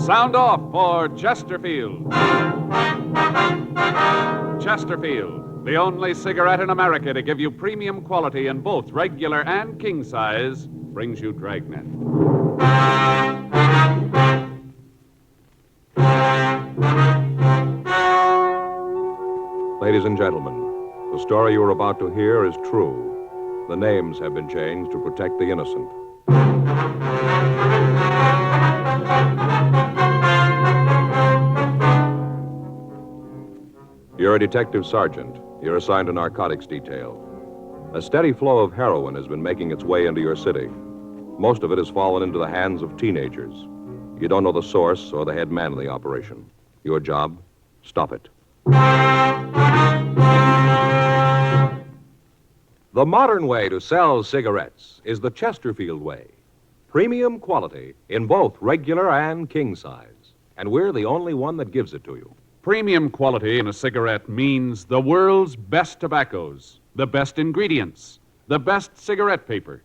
Sound off for Chesterfield. Chesterfield, the only cigarette in America to give you premium quality in both regular and king size, brings you Dragnet. Ladies and gentlemen, the story you are about to hear is true. The names have been changed to protect the innocent. You're a detective sergeant. You're assigned to narcotics detail. A steady flow of heroin has been making its way into your city. Most of it has fallen into the hands of teenagers. You don't know the source or the head man of the operation. Your job, stop it. The modern way to sell cigarettes is the Chesterfield way. Premium quality in both regular and king size. And we're the only one that gives it to you. Premium quality in a cigarette means the world's best tobaccos, the best ingredients, the best cigarette paper.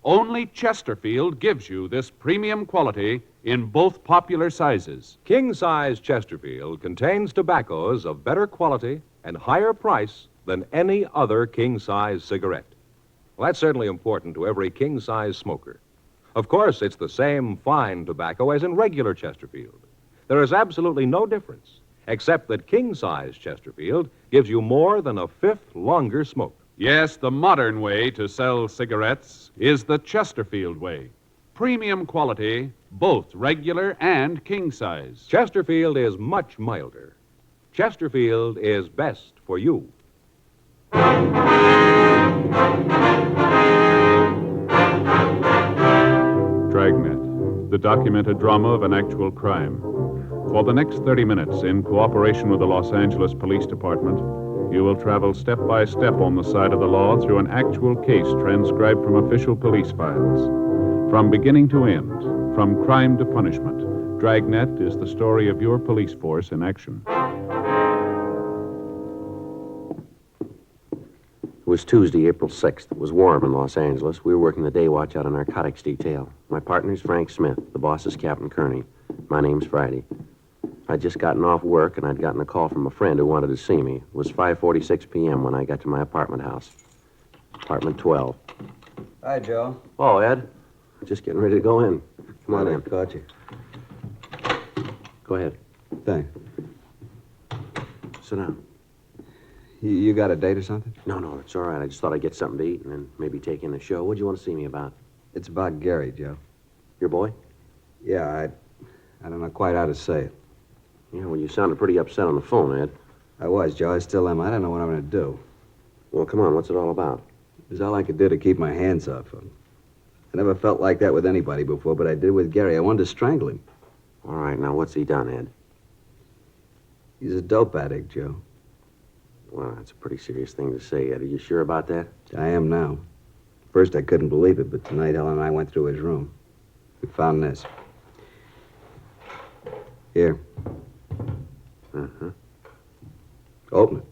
Only Chesterfield gives you this premium quality in both popular sizes. King-size Chesterfield contains tobaccos of better quality and higher price than any other king-size cigarette. Well, that's certainly important to every king-size smoker. Of course, it's the same fine tobacco as in regular Chesterfield. There is absolutely no difference, except that king-size Chesterfield gives you more than a fifth longer smoke. Yes, the modern way to sell cigarettes is the Chesterfield way. Premium quality, both regular and king size. Chesterfield is much milder. Chesterfield is best for you. Dragnet, the documented drama of an actual crime. For the next 30 minutes, in cooperation with the Los Angeles Police Department, you will travel step by step on the side of the law through an actual case transcribed from official police files. From beginning to end, from crime to punishment, Dragnet is the story of your police force in action. It was Tuesday, April 6th. It was warm in Los Angeles. We were working the day watch out of narcotics detail. My partner's Frank Smith. The boss is Captain Kearney. My name's Friday. I'd just gotten off work, and I'd gotten a call from a friend who wanted to see me. It was 5:46 p.m. when I got to my apartment house. Apartment 12. Hi, Joe. Oh, Ed. Just getting ready to go in. Come on in. Caught you. Go ahead. Thanks. Sit down. You got a date or something? No, it's all right. I just thought I'd get something to eat and then maybe take in a show. What'd you want to see me about? It's about Gary, Joe. Your boy? Yeah, I don't know quite how to say it. Yeah, well, you sounded pretty upset on the phone, Ed. I was, Joe. I still am. I don't know what I'm going to do. Well, come on. What's it all about? It was all I could do to keep my hands off him. I never felt like that with anybody before, but I did with Gary. I wanted to strangle him. All right, now what's he done, Ed? He's a dope addict, Joe. Well, that's a pretty serious thing to say, Ed. Are you sure about that? I am now. First, I couldn't believe it, but tonight, Helen and I went through his room. We found this. Here. Uh-huh. Open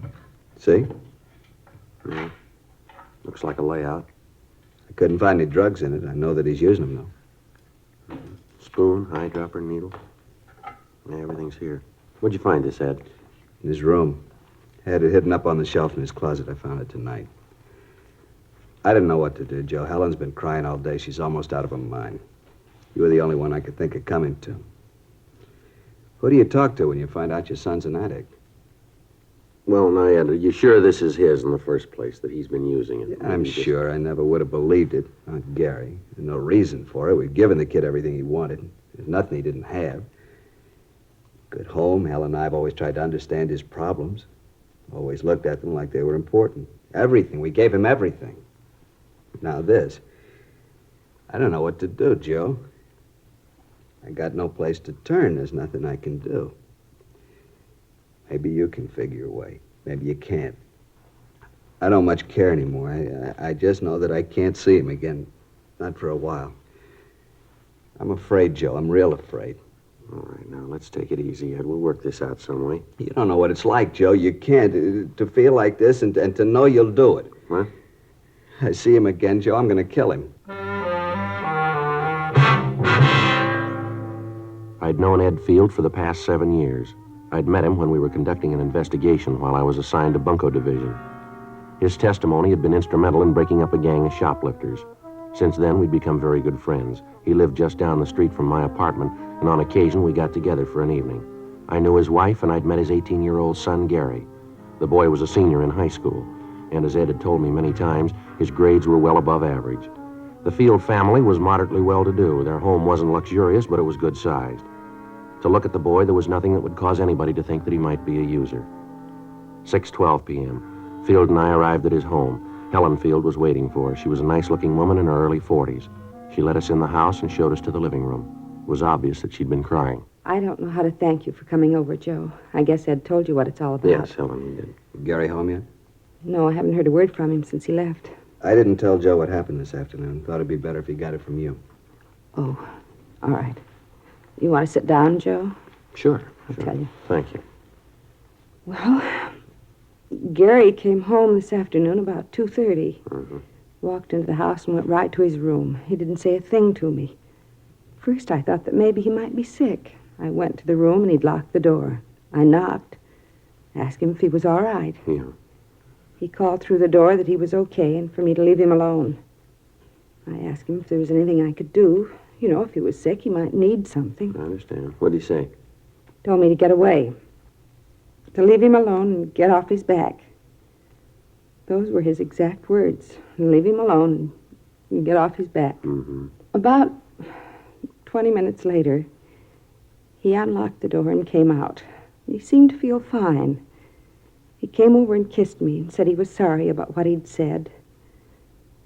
it. See? Yeah. Looks like a layout. I couldn't find any drugs in it. I know that he's using them, though. Spoon, eyedropper, needle. Yeah, everything's here. Where'd you find this, Ed? In his room. Had it hidden up on the shelf in his closet. I found it tonight. I didn't know what to do, Joe. Helen's been crying all day. She's almost out of her mind. You were the only one I could think of coming to. Who do you talk to when you find out your son's an addict? Well, now, Ed, are you sure this is his in the first place, that he's been using it? Yeah, I'm sure. I never would have believed it. Not Gary. There's no reason for it. We've given the kid everything he wanted. There's nothing he didn't have. Good home. Helen and I have always tried to understand his problems. Always looked at them like they were important. Everything. We gave him everything. Now this. I don't know what to do, Joe. I got no place to turn. There's nothing I can do. Maybe you can figure a way. Maybe you can't. I don't much care anymore. I just know that I can't see him again. Not for a while. I'm afraid, Joe. I'm real afraid. All right, now, let's take it easy, Ed. We'll work this out some way. You don't know what it's like, Joe. You can't. To feel like this and to know you'll do it. What? I see him again, Joe. I'm going to kill him. I'd known Ed Field for the past 7 years. I'd met him when we were conducting an investigation while I was assigned to Bunko Division. His testimony had been instrumental in breaking up a gang of shoplifters. Since then, we'd become very good friends. He lived just down the street from my apartment, and on occasion we got together for an evening. I knew his wife, and I'd met his 18-year-old son, Gary. The boy was a senior in high school, and as Ed had told me many times, his grades were well above average. The Field family was moderately well-to-do. Their home wasn't luxurious, but it was good-sized. To look at the boy, there was nothing that would cause anybody to think that he might be a user. 6:12 p.m. Field and I arrived at his home. Helen Field was waiting for us. She was a nice-looking woman in her early 40s. She led us in the house and showed us to the living room. It was obvious that she'd been crying. I don't know how to thank you for coming over, Joe. I guess Ed told you what it's all about. Yes, Helen, he did. Gary home yet? No, I haven't heard a word from him since he left. I didn't tell Joe what happened this afternoon. Thought it'd be better if he got it from you. Oh, all right. You want to sit down, Joe? Sure. I'll tell you. Thank you. Well, Gary came home this afternoon about 2:30. Mm-hmm. Walked into the house and went right to his room. He didn't say a thing to me. First, I thought that maybe he might be sick. I went to the room and he'd locked the door. I knocked, asked him if he was all right. Yeah. He called through the door that he was okay and for me to leave him alone. I asked him if there was anything I could do. You know, if he was sick, he might need something. I understand. What'd he say? Told me to get away. To leave him alone and get off his back. Those were his exact words. Leave him alone and get off his back. Mm-hmm. About 20 minutes later, he unlocked the door and came out. He seemed to feel fine. He came over and kissed me and said he was sorry about what he'd said.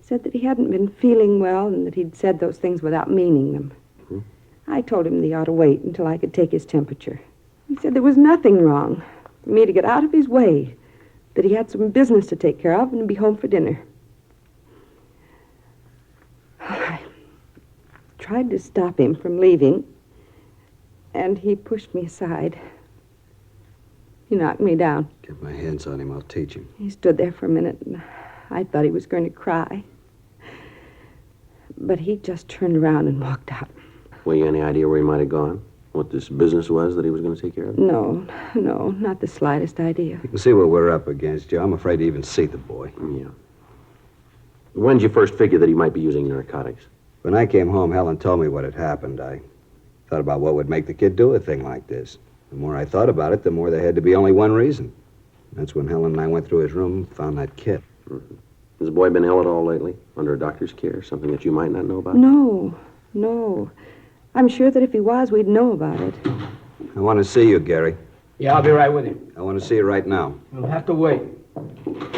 Said that he hadn't been feeling well and that he'd said those things without meaning them. Mm-hmm. I told him that he ought to wait until I could take his temperature. He said there was nothing wrong, for me to get out of his way, that he had some business to take care of and be home for dinner. I tried to stop him from leaving, and he pushed me aside. He knocked me down. Get my hands on him, I'll teach him. He stood there for a minute, and I thought he was going to cry. But he just turned around and walked out. Well, you any idea where he might have gone? What this business was that he was going to take care of? No, not the slightest idea. You can see what we're up against, Joe. I'm afraid to even see the boy. Yeah. When did you first figure that he might be using narcotics? When I came home, Helen told me what had happened. I thought about what would make the kid do a thing like this. The more I thought about it, the more there had to be only one reason. That's when Helen and I went through his room and found that kit. Mm-hmm. Has the boy been ill at all lately? Under a doctor's care? Something that you might not know about? No. I'm sure that if he was, we'd know about it. I want to see you, Gary. Yeah, I'll be right with him. I want to see you right now. You'll have to wait.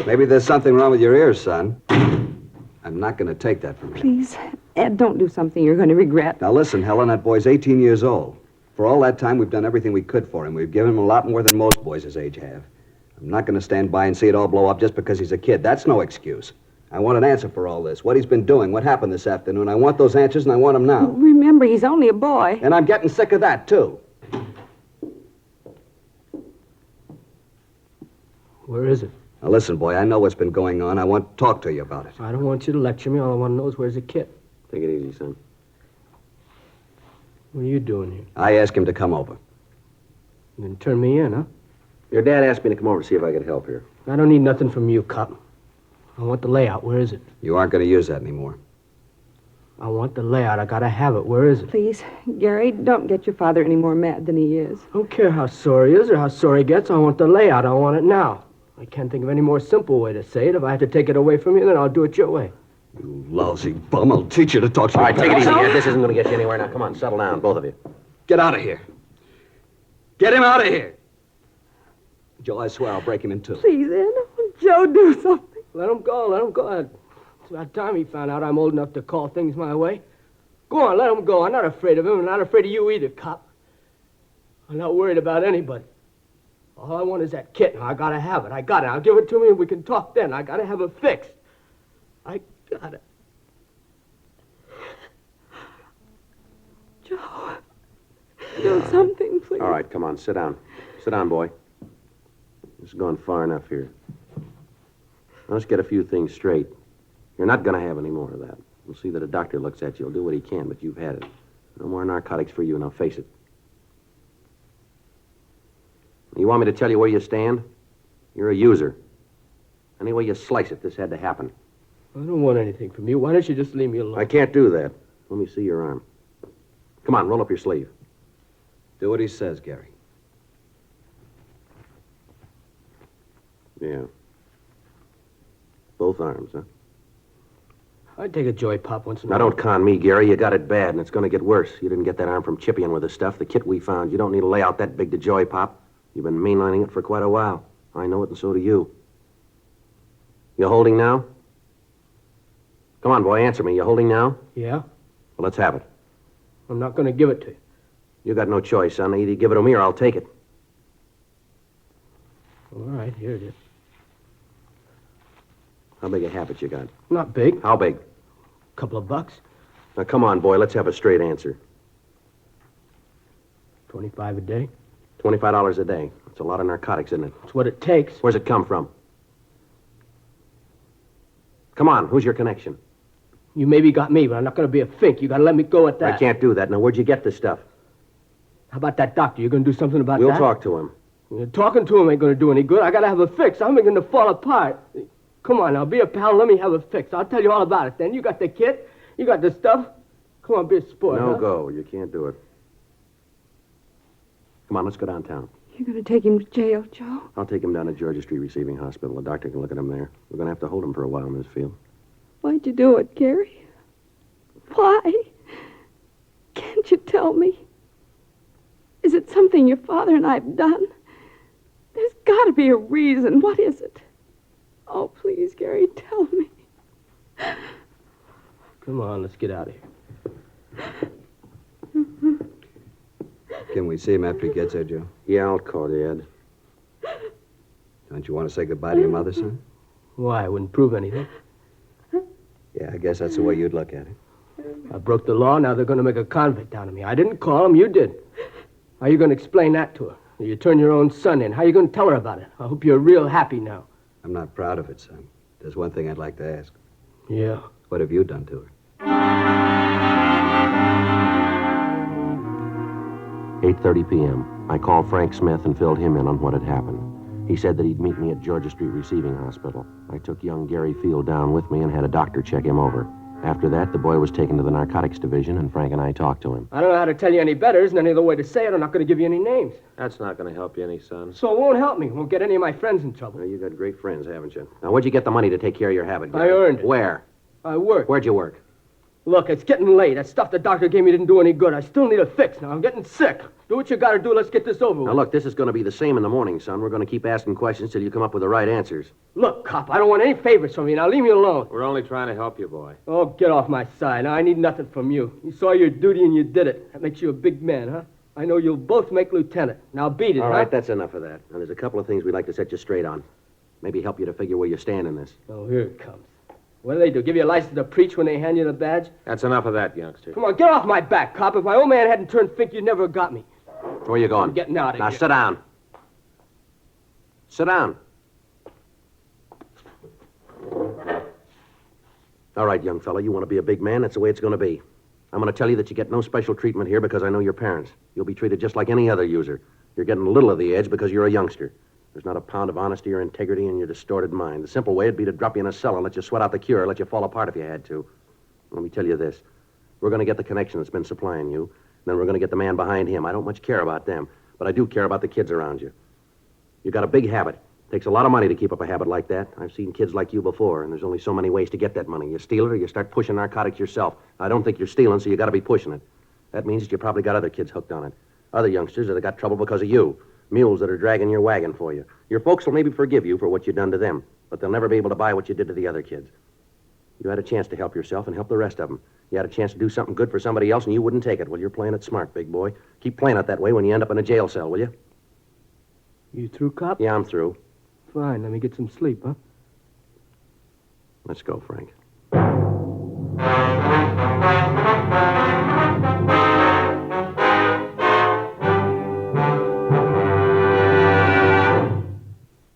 Maybe there's something wrong with your ears, son. I'm not going to take that from you. Please, Ed, don't do something you're going to regret. Now listen, Helen, that boy's 18 years old. For all that time, we've done everything we could for him. We've given him a lot more than most boys his age have. I'm not going to stand by and see it all blow up just because he's a kid. That's no excuse. I want an answer for all this. What he's been doing, what happened this afternoon. I want those answers, and I want them now. Remember, he's only a boy. And I'm getting sick of that, too. Where is it? Now listen, boy, I know what's been going on. I want to talk to you about it. I don't want you to lecture me. All I want to know is where's the kid. Take it easy, son. What are you doing here? I asked him to come over. You can turn me in, huh? Your dad asked me to come over to see if I could help here. I don't need nothing from you, cop. I want the layout. Where is it? You aren't going to use that anymore. I want the layout. I gotta have it. Where is it? Please, Gary, don't get your father any more mad than he is. I don't care how sore he is or how sore he gets. I want the layout. I want it now. I can't think of any more simple way to say it. If I have to take it away from you, then I'll do it your way. You lousy bum. I'll teach you to talk to All right, take it easy, Ed. This isn't going to get you anywhere. Now, come on, settle down, both of you. Get out of here. Get him out of here. Joe, I swear I'll break him in two. Please, Ed, Joe, do something. Let him go. Let him go. It's about time he found out I'm old enough to call things my way. Go on, let him go. I'm not afraid of him. I'm not afraid of you either, cop. I'm not worried about anybody. All I want is that kit. I gotta have it. I got it. I'll give it to me and we can talk then. I gotta have it fixed. I got it. Joe, do something, please. All right, come on, sit down. Sit down, boy. This is going far enough here. Now, let's get a few things straight. You're not going to have any more of that. We'll see that a doctor looks at you. He'll do what he can, but you've had it. No more narcotics for you, now face it. You want me to tell you where you stand? You're a user. Any way you slice it, this had to happen. I don't want anything from you. Why don't you just leave me alone? I can't do that. Let me see your arm. Come on, roll up your sleeve. Do what he says, Gary. Yeah. Both arms, huh? I'd take a joy pop once in a Now, while. don't con me, Gary. You got it bad, and it's going to get worse. You didn't get that arm from chipping with the stuff. The kit we found. You don't need to lay out that big to joy pop. You've been mainlining it for quite a while. I know it, and so do you. You holding now? Come on, boy, answer me. You holding now? Yeah? Well, let's have it. I'm not going to give it to you. You got no choice, son. Either you give it to me or I'll take it. All right, here it is. How big a habit you got? Not big. How big? Couple of bucks. Now, come on, boy. Let's have a straight answer. 25 a day. $25 a day. That's a lot of narcotics, isn't it? It's what it takes. Where's it come from? Come on, who's your connection? You maybe got me, but I'm not going to be a fink. You got to let me go at that. I can't do that. Now, where'd you get this stuff? How about that doctor? You going to do something about We'll that? talk to him. Talking to him ain't going to do any good. I got to have a fix. I'm beginning to fall apart. Come on now, be a pal. Let me have a fix. I'll tell you all about it then. You got the kit. You got the stuff. Come on, be a sport. No huh? go. You can't do it. Come on, let's go downtown. You're going to take him to jail, Joe? I'll take him down to Georgia Street Receiving Hospital. The doctor can look at him there. We're going to have to hold him for a while, Miss Field. Why'd you do it, Gary? Why? Can't you tell me? Is it something your father and I have done? There's got to be a reason. What is it? Oh, please, Gary, tell me. Come on, let's get out of here. Can we see him after he gets there, Joe? Yeah, I'll call you, Ed. Don't you want to say goodbye to your mother, son? Why? It wouldn't prove anything. Yeah, I guess that's the way you'd look at it. I broke the law. Now they're going to make a convict out of me. I didn't call him. You did. How are you going to explain that to her? You turn your own son in. How are you going to tell her about it? I hope you're real happy now. I'm not proud of it, son. There's one thing I'd like to ask. Yeah. What have you done to her? 8:30 p.m. I called Frank Smith and filled him in on what had happened. He said that he'd meet me at Georgia Street Receiving Hospital. I took young Gary Field down with me and had a doctor check him over. After that, the boy was taken to the narcotics division, and Frank and I talked to him. I don't know how to tell you any better. Isn't any other way to say it. I'm not going to give you any names. That's not going to help you any, son. So it won't help me. It won't get any of my friends in trouble. Well, you got great friends, haven't you? Now, where'd you get the money to take care of your habit, I Gary? earned it. Where? I work. Where'd you work? Look, it's getting late. That stuff the doctor gave me didn't do any good. I still need a fix now. I'm getting sick. Do what you got to do. Let's get this over with. Now, look, this is going to be the same in the morning, son. We're going to keep asking questions till you come up with the right answers. Look, cop, I don't want any favors from you. Now leave me alone. We're only trying to help you, boy. Oh, get off my side. Now, I need nothing from you. You saw your duty and you did it. That makes you a big man, huh? I know you'll both make lieutenant. Now beat it, All huh? right, that's enough of that. Now, there's a couple of things we'd like to set you straight on. Maybe help you to figure where you stand in this. Oh, here it comes. What do? Give you a license to preach when they hand you the badge? That's enough of that, youngster. Come on, get off my back, cop. If my old man hadn't turned fink, you'd never have got me. Where you going? I'm getting out of Now, here. sit down. Sit down. All right, young fella, you want to be a big man, that's the way it's going to be. I'm going to tell you that you get no special treatment here because I know your parents. You'll be treated just like any other user. You're getting a little of the edge because you're a youngster. There's not a pound of honesty or integrity in your distorted mind. The simple way would be to drop you in a cell and let you sweat out the cure, let you fall apart if you had to. Let me tell you this. We're going to get the connection that's been supplying you, and then we're going to get the man behind him. I don't much care about them, but I do care about the kids around you. You got a big habit. Takes a lot of money to keep up a habit like that. I've seen kids like you before, and there's only so many ways to get that money. You steal it or you start pushing narcotics yourself. I don't think you're stealing, so you got to be pushing it. That means that you probably got other kids hooked on it. Other youngsters that have got trouble because of you. Mules that are dragging your wagon for you. Your folks will maybe forgive you for what you've done to them, but they'll never be able to buy what you did to the other kids. You had a chance to help yourself and help the rest of them. You had a chance to do something good for somebody else, and you wouldn't take it. Well, you're playing it smart, big boy. Keep playing it that way when you end up in a jail cell, will you? You through, cop? Yeah, I'm through. Fine, let me get some sleep, huh? Let's go, Frank.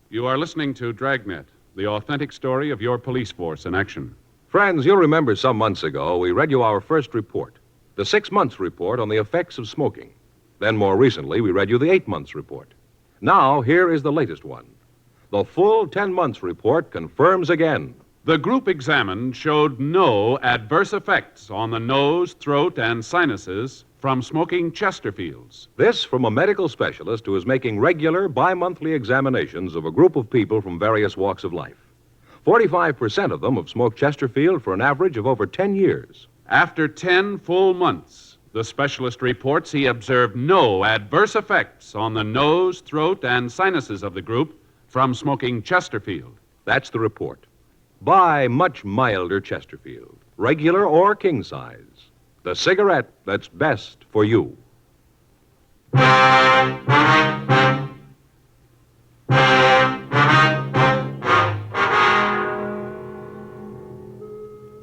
You are listening to Dragnet, the authentic story of your police force in action. Friends, you'll remember some months ago we read you our first report, the 6 months report on the effects of smoking. Then more recently, we read you the 8 months report. Now, here is the latest one. The full 10 months report confirms again. The group examined showed no adverse effects on the nose, throat, and sinuses from smoking Chesterfields. This from a medical specialist who is making regular bi-monthly examinations of a group of people from various walks of life. 45% of them have smoked Chesterfield for an average of over 10 years. After 10 full months, the specialist reports he observed no adverse effects on the nose, throat, and sinuses of the group from smoking Chesterfield. That's the report. Buy much milder Chesterfield, regular or king size. The cigarette that's best for you.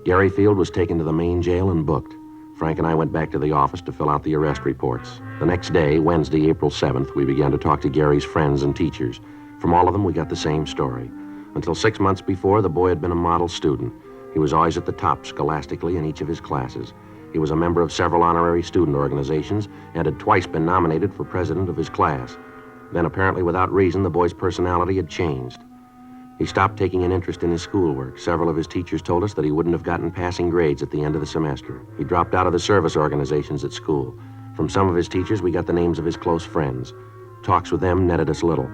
Gary Field was taken to the main jail and booked. Frank and I went back to the office to fill out the arrest reports. The next day, Wednesday, April 7th, we began to talk to Gary's friends and teachers. From all of them, we got the same story. Until 6 months before, the boy had been a model student. He was always at the top scholastically in each of his classes. He was a member of several honorary student organizations and had twice been nominated for president of his class. Then, apparently without reason, the boy's personality had changed. He stopped taking an interest in his schoolwork. Several of his teachers told us that he wouldn't have gotten passing grades at the end of the semester. He dropped out of the service organizations at school. From some of his teachers, we got the names of his close friends. Talks with them netted us little.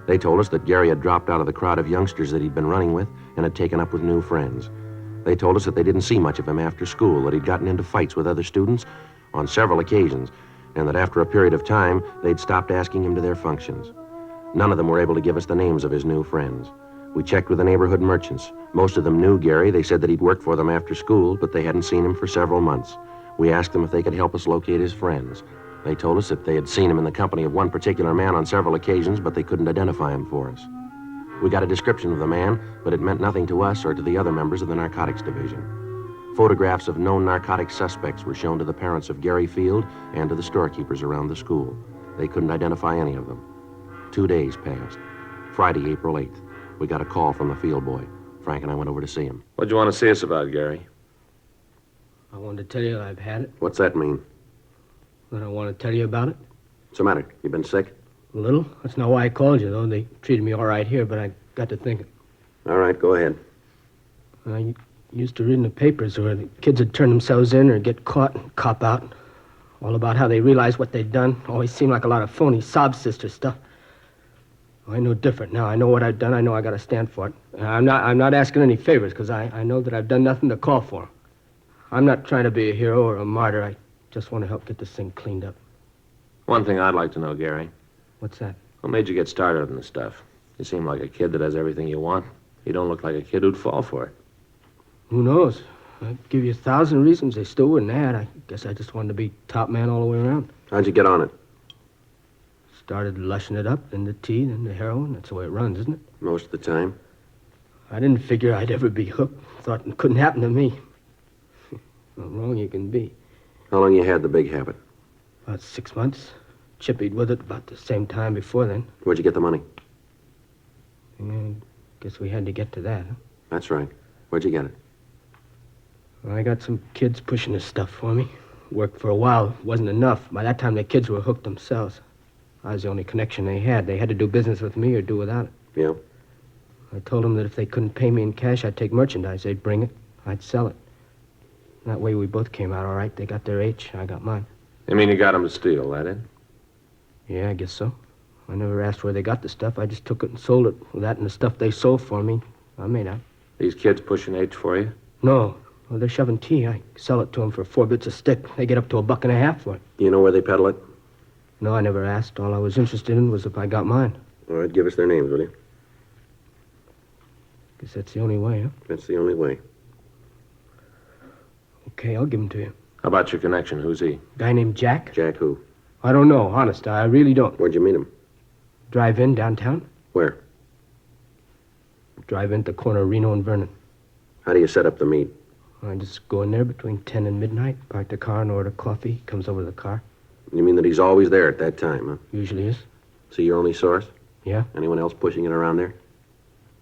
They told us that Gary had dropped out of the crowd of youngsters that he'd been running with and had taken up with new friends. They told us that they didn't see much of him after school, that he'd gotten into fights with other students on several occasions, and that after a period of time, they'd stopped asking him to their functions. None of them were able to give us the names of his new friends. We checked with the neighborhood merchants. Most of them knew Gary. They said that he'd worked for them after school, but they hadn't seen him for several months. We asked them if they could help us locate his friends. They told us that they had seen him in the company of one particular man on several occasions, but they couldn't identify him for us. We got a description of the man, but it meant nothing to us or to the other members of the narcotics division. Photographs of known narcotics suspects were shown to the parents of Gary Field and to the storekeepers around the school. They couldn't identify any of them. 2 days passed. Friday, April 8th, we got a call from the field boy. Frank and I went over to see him. What'd you want to see us about, Gary? I wanted to tell you I've had it. What's that mean? Then I want to tell you about it. What's the matter? You been sick? A little. That's not why I called you, though. They treated me all right here, but I got to thinking. All right, go ahead. I used to read in the papers where the kids would turn themselves in or get caught and cop out. All about how they realized what they'd done. Always seemed like a lot of phony sob sister stuff. I know different now. I know what I've done. I know I got to stand for it. I'm not asking any favors because I know that I've done nothing to call for 'em. I'm not trying to be a hero or a martyr. I just want to help get this thing cleaned up. One thing I'd like to know, Gary. What's that? What made you get started on this stuff? You seem like a kid that has everything you want. You don't look like a kid who'd fall for it. Who knows? I'd give you 1,000 reasons they still wouldn't add. I guess I just wanted to be top man all the way around. How'd you get on it? Started lushing it up, then the tea, then the heroin. That's the way it runs, isn't it? Most of the time. I didn't figure I'd ever be hooked. Thought it couldn't happen to me. How wrong you can be. How long you had the big habit? About 6 months. Chippied with it about the same time before then. Where'd you get the money? Yeah, guess we had to get to that, huh? That's right. Where'd you get it? Well, I got some kids pushing this stuff for me. Worked for a while. It wasn't enough. By that time, the kids were hooked themselves. I was the only connection they had. They had to do business with me or do without it. Yeah? I told them that if they couldn't pay me in cash, I'd take merchandise. They'd bring it. I'd sell it. That way we both came out all right. They got their H, I got mine. You mean you got him to steal, that it? Yeah, I guess so. I never asked where they got the stuff. I just took it and sold it. With that and the stuff they sold for me, I made out. These kids pushing H for you? No. Well, they're shoving tea. I sell it to them for 4 bits a stick. They get up to $1.50 for it. Do you know where they peddle it? No, I never asked. All I was interested in was if I got mine. All right, give us their names, will you? Guess that's the only way, huh? That's the only way. Okay, I'll give them to you. How about your connection? Who's he? Guy named Jack? Jack who? I don't know, honest. I really don't. Where'd you meet him? Drive-in downtown? Where? Drive-in at the corner of Reno and Vernon. How do you set up the meet? I just go in there between 10 and midnight, park the car and order coffee. He comes over to the car. You mean that he's always there at that time, huh? Usually is. So your only source? Yeah. Anyone else pushing it around there?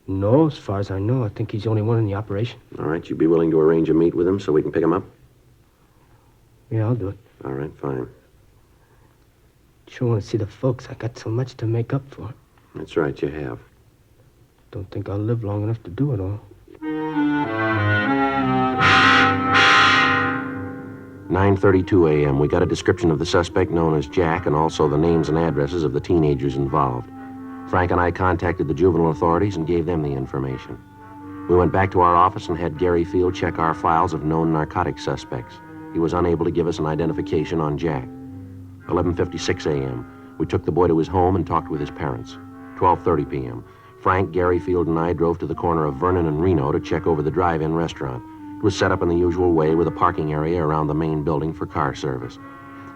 No, as far as I know. I think he's the only one in the operation. All right, you'd be willing to arrange a meet with him so we can pick him up? Yeah, I'll do it. All right, fine. Sure want to see the folks. I got so much to make up for. That's right, you have. Don't think I'll live long enough to do it all. 9:32 a.m. We got a description of the suspect known as Jack and also the names and addresses of the teenagers involved. Frank and I contacted the juvenile authorities and gave them the information. We went back to our office and had Gary Field check our files of known narcotic suspects. He was unable to give us an identification on Jack. 11:56 a.m. We took the boy to his home and talked with his parents. 12:30 p.m. Frank, Gary Field, and I drove to the corner of Vernon and Reno to check over the drive-in restaurant. It was set up in the usual way with a parking area around the main building for car service.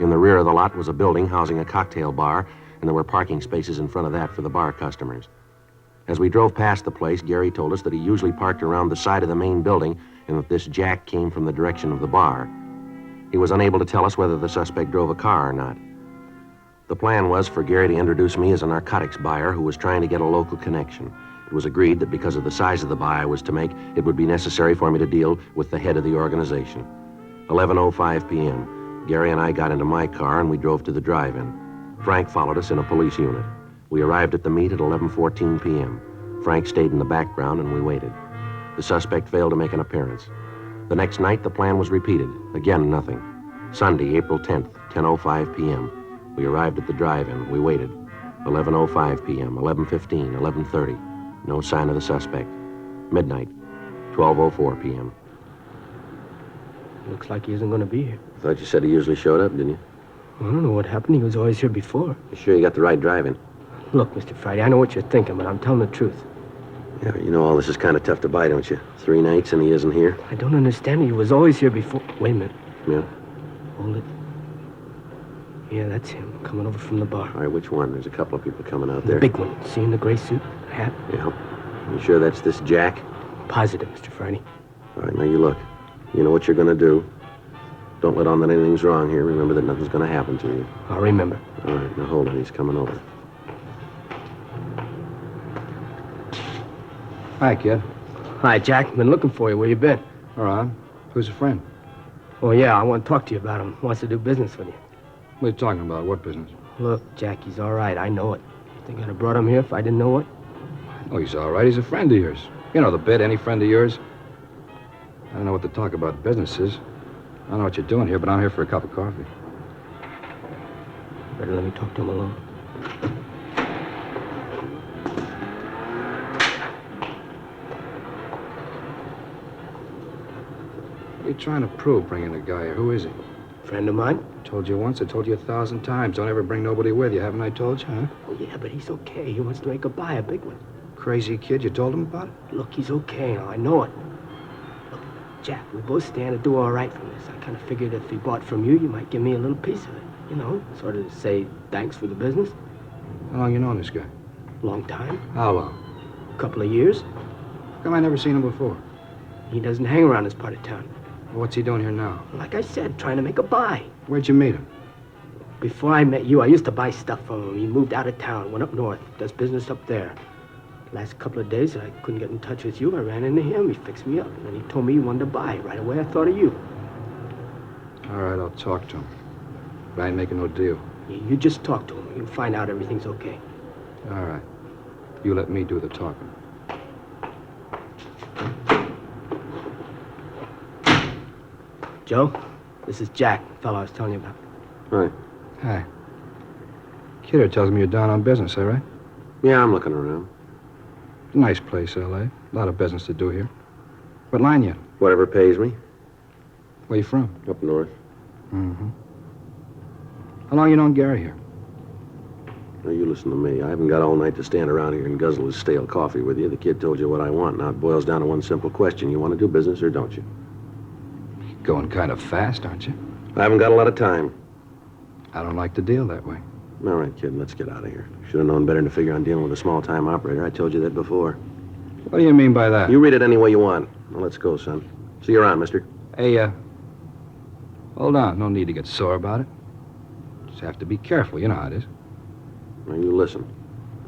In the rear of the lot was a building housing a cocktail bar, and there were parking spaces in front of that for the bar customers. As we drove past the place, Gary told us that he usually parked around the side of the main building and that this Jack came from the direction of the bar. He was unable to tell us whether the suspect drove a car or not. The plan was for Gary to introduce me as a narcotics buyer who was trying to get a local connection. It was agreed that because of the size of the buy I was to make, it would be necessary for me to deal with the head of the organization. 11:05 p.m. Gary and I got into my car and we drove to the drive-in. Frank followed us in a police unit. We arrived at the meet at 11:14 p.m. Frank stayed in the background and we waited. The suspect failed to make an appearance. The next night, the plan was repeated. Again, nothing. Sunday, April 10th, 10:05 p.m. We arrived at the drive-in. We waited. 11:05 p.m., 11:15, 11:30. No sign of the suspect. Midnight, 12:04 p.m. Looks like he isn't going to be here. Thought you said he usually showed up, didn't you? I don't know what happened. He was always here before. You sure you got the right drive-in? Look, Mr. Friday, I know what you're thinking, but I'm telling the truth. Yeah, you know all this is kind of tough to buy, don't you? 3 nights and he isn't here? I don't understand it. He was always here before. Wait a minute. Yeah? Hold it. Yeah, that's him, coming over from the bar. All right, which one? There's a couple of people coming out The there. big one. See in the gray suit, hat? Yeah. You sure that's this Jack? Positive, Mr. Friday. All right, now you look. You know what you're going to do. Don't let on that anything's wrong here. Remember that nothing's going to happen to you. I'll remember. All right, now hold on. He's coming over. Hi, kid. Hi, Jack. Been looking for you. Where you been? All right. Who's a friend? Oh, yeah, I want to talk to you about him. Wants to do business with you. What are you talking about? What business? Look, Jack, he's all right. I know it. You think I'd have brought him here if I didn't know it? Oh, he's all right. He's a friend of yours. You know the bit, any friend of yours. I don't know what to talk about business is. I don't know what you're doing here, but I'm here for a cup of coffee. Better let me talk to him alone. What are you trying to prove, bringing the guy here? Who is he? Friend of mine? Told you once, I told you 1,000 times. Don't ever bring nobody with you, haven't I told you, huh? Oh, yeah, but he's okay. He wants to make a buy, a big one. Crazy kid, you told him about it? Look, he's okay now. I know it. Look, Jack, we both stand to do all right from this. I kind of figured if he bought from you, you might give me a little piece of it. You know, sort of say thanks for the business. How long you known this guy? Long time. How long? A couple of years. How come I never seen him before? He doesn't hang around this part of town. What's he doing here now? Like I said, trying to make a buy. Where'd you meet him? Before I met you, I used to buy stuff from him. He moved out of town, went up north, does business up there. Last couple of days that I couldn't get in touch with you, I ran into him. He fixed me up, and then he told me he wanted to buy. Right away, I thought of you. All right, I'll talk to him. But I ain't making no deal. You just talk to him. You'll find out everything's okay. All right. You let me do the talking. Joe, this is Jack, the fellow I was telling you about. Right. Hi. Kidder tells me you're down on business, is that right? Yeah, I'm looking around. Nice place, L.A. A lot of business to do here. What line you? Whatever pays me. Where you from? Up north. Mm-hmm. How long you known Gary here? Now, you listen to me. I haven't got all night to stand around here and guzzle his stale coffee with you. The kid told you what I want. Now, it boils down to one simple question. You want to do business or don't you? Going kind of fast, aren't you? I haven't got a lot of time. I don't like to deal that way. All right, kid, let's get out of here. Should have known better than to figure on dealing with a small-time operator. I told you that before. What do you mean by that? You read it any way you want. Now, let's go, son. See you around, mister. Hey, hold on. No need to get sore about it. Just have to be careful. You know how it is. Now, you listen.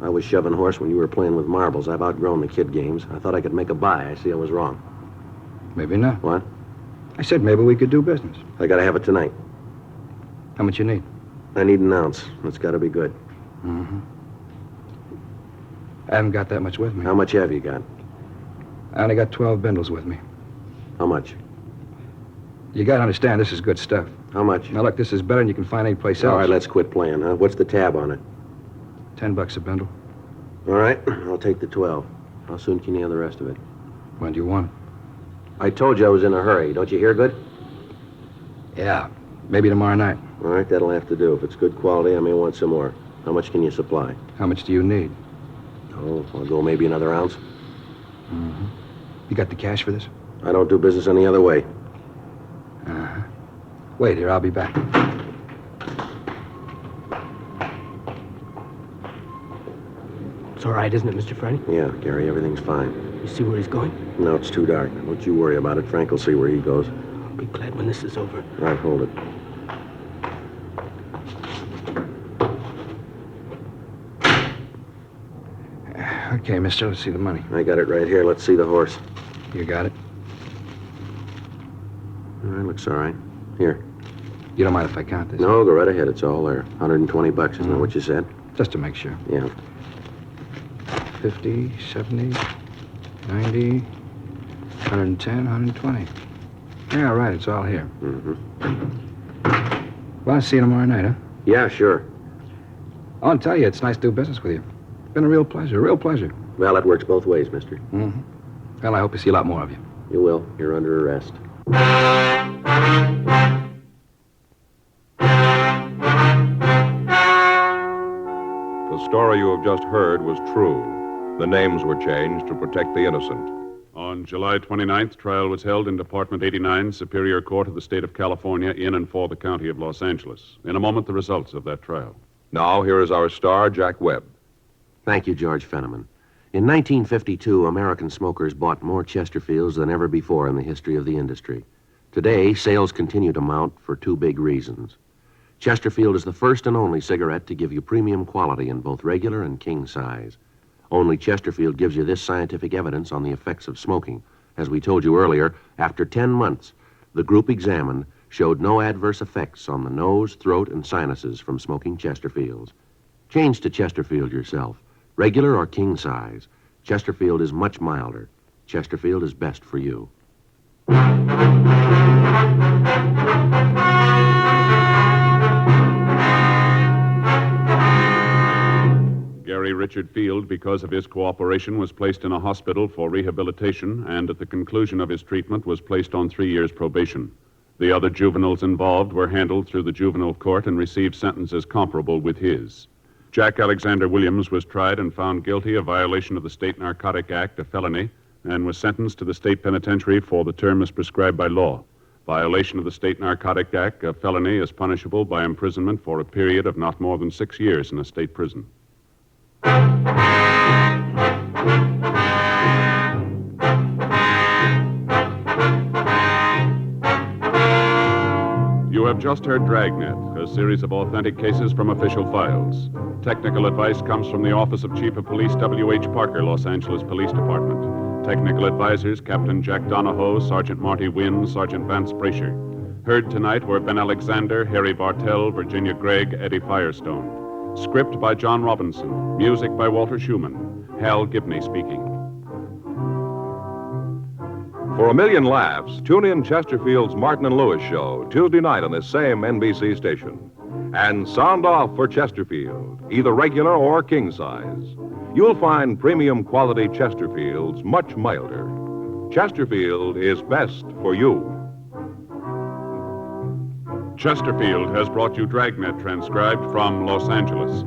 I was shoving horse when you were playing with marbles. I've outgrown the kid games. I thought I could make a buy. I see I was wrong. Maybe not. What? I said maybe we could do business. I gotta have it tonight. How much you need? I need an ounce. It's got to be good. Mm-hmm. I haven't got that much with me. How much have you got? I only got 12 bindles with me. How much? You gotta understand, this is good stuff. How much? Now, look, this is better than you can find anyplace else. All right, let's quit playing, huh? What's the tab on it? $10 a bindle. All right, I'll take the 12. How soon can you have the rest of it? When do you want it? I told you I was in a hurry. Don't you hear good? Yeah, maybe tomorrow night. All right, that'll have to do. If it's good quality, I may want some more. How much can you supply? How much do you need? Oh, I'll go maybe another ounce. Mm-hmm. You got the cash for this? I don't do business any other way. Uh-huh. Wait here, I'll be back. It's all right, isn't it, Mr. Franny? Yeah, Gary, everything's fine. You see where he's going? No, it's too dark. Don't you worry about it. Frank will see where he goes. I'll be glad when this is over. All right, hold it. Okay, mister, let's see the money. I got it right here. Let's see the horse. You got it? All right, looks all right. Here. You don't mind if I count this? No, go right ahead. It's all there. $120, isn't that what you said? Just to make sure. Yeah. 50, 70, 90, 110, 120. Yeah, right, it's all here. Mm-hmm. Well, I'll see you tomorrow night, huh? Yeah, sure. I want to tell you, it's nice to do business with you. It's been a real pleasure. Well, it works both ways, mister. Mm-hmm. Well, I hope to see a lot more of you. You will. You're under arrest. The story you have just heard was true. The names were changed to protect the innocent. On July 29th, trial was held in Department 89, Superior Court of the State of California, in and for the County of Los Angeles. In a moment, the results of that trial. Now, here is our star, Jack Webb. Thank you, George Fenneman. In 1952, American smokers bought more Chesterfields than ever before in the history of the industry. Today, sales continue to mount for two big reasons. Chesterfield is the first and only cigarette to give you premium quality in both regular and king size. Only Chesterfield gives you this scientific evidence on the effects of smoking. As we told you earlier, after 10 months, the group examined showed no adverse effects on the nose, throat, and sinuses from smoking Chesterfields. Change to Chesterfield yourself, regular or king size. Chesterfield is much milder. Chesterfield is best for you. Gary Richard Field, because of his cooperation, was placed in a hospital for rehabilitation and at the conclusion of his treatment was placed on 3 years probation. The other juveniles involved were handled through the juvenile court and received sentences comparable with his. Jack Alexander Williams was tried and found guilty of violation of the State Narcotic Act, a felony, and was sentenced to the state penitentiary for the term as prescribed by law. Violation of the State Narcotic Act, a felony, is punishable by imprisonment for a period of not more than 6 years in a state prison. You have just heard Dragnet, a series of authentic cases from official files. Technical advice comes from the Office of Chief of Police W.H. Parker, Los Angeles Police Department. Technical advisors Captain Jack Donahoe, Sergeant Marty Wynn, Sergeant Vance Brasher. Heard tonight were Ben Alexander, Harry Bartell, Virginia Gregg, Eddie Firestone. Script by John Robinson. Music by Walter Schumann. Hal Gibney speaking. For a million laughs, tune in Chesterfield's Martin and Lewis show Tuesday night on this same NBC station. And sound off for Chesterfield, either regular or king size. You'll find premium quality Chesterfields much milder. Chesterfield is best for you. Chesterfield has brought you Dragnet, transcribed from Los Angeles.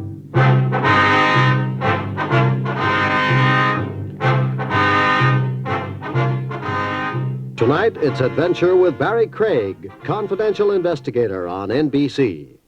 Tonight, it's Adventure with Barry Craig, confidential investigator on NBC.